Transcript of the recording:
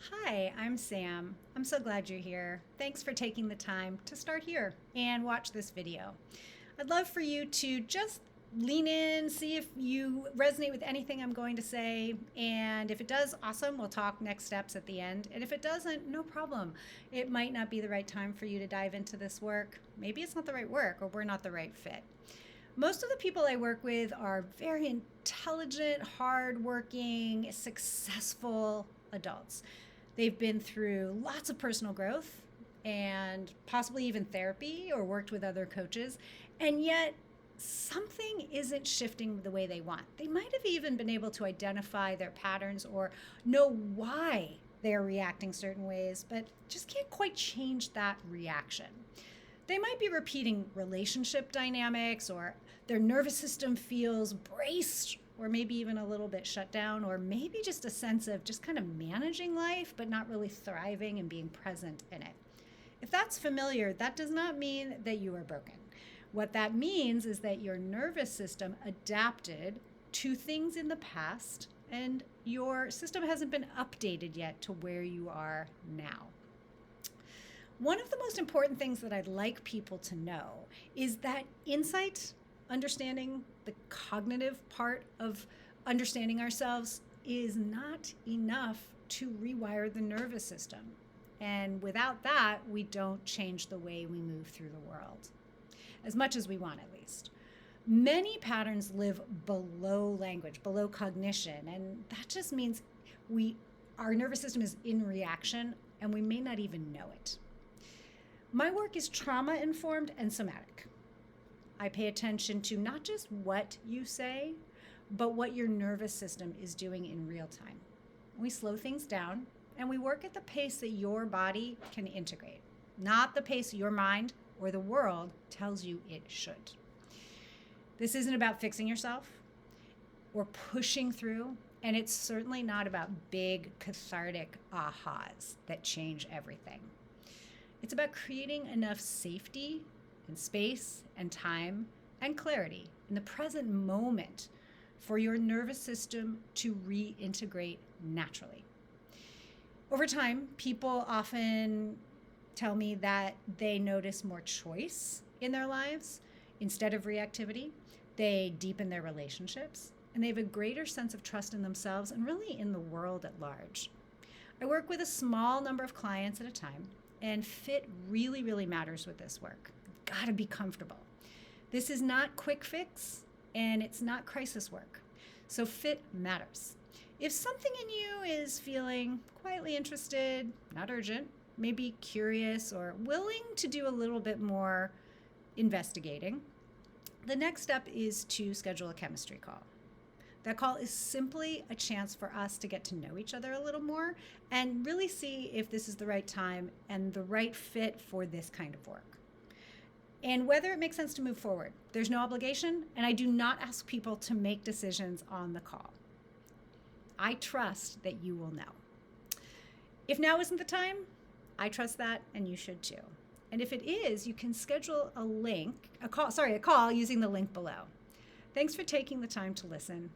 Hi, I'm Sam. I'm so glad you're here. Thanks for taking the time to start here and watch this video. I'd love for you to just lean in, see if you resonate with anything I'm going to say. And if it does, awesome. We'll talk next steps at the end. And if it doesn't, no problem. It might not be the right time for you to dive into this work. Maybe it's not the right work or we're not the right fit. Most of the people I work with are very intelligent, hardworking, successful adults. They've been through lots of personal growth and possibly even therapy or worked with other coaches, and yet something isn't shifting the way they want. They might have even been able to identify their patterns or know why they're reacting certain ways, but just can't quite change that reaction. They might be repeating relationship dynamics, or their nervous system feels braced, or maybe even a little bit shut down, or maybe just a sense of just kind of managing life, but not really thriving and being present in it. If that's familiar, that does not mean that you are broken. What that means is that your nervous system adapted to things in the past, and your system hasn't been updated yet to where you are now. One of the most important things that I'd like people to know is that insight, understanding the cognitive part of understanding ourselves, is not enough to rewire the nervous system. And without that, we don't change the way we move through the world, as much as we want at least. Many patterns live below language, below cognition, and that just means our nervous system is in reaction and we may not even know it. My work is trauma-informed and somatic. I pay attention to not just what you say, but what your nervous system is doing in real time. We slow things down, and we work at the pace that your body can integrate, not the pace your mind or the world tells you it should. This isn't about fixing yourself or pushing through, and it's certainly not about big cathartic ahas that change everything. It's about creating enough safety and space and time and clarity in the present moment for your nervous system to reintegrate naturally. Over time, people often tell me that they notice more choice in their lives instead of reactivity. They deepen their relationships, and they have a greater sense of trust in themselves and really in the world at large. I work with a small number of clients at a time, and fit really, really matters with this work. You've got to be comfortable. This is not quick fix, and it's not crisis work. So fit matters. If something in you is feeling quietly interested, not urgent, maybe curious or willing to do a little bit more investigating, the next step is to schedule a chemistry call. That call is simply a chance for us to get to know each other a little more and really see if this is the right time and the right fit for this kind of work. And whether it makes sense to move forward. There's no obligation, and I do not ask people to make decisions on the call. I trust that you will know. If now isn't the time, I trust that, and you should too. And if it is, you can schedule a call using the link below. Thanks for taking the time to listen.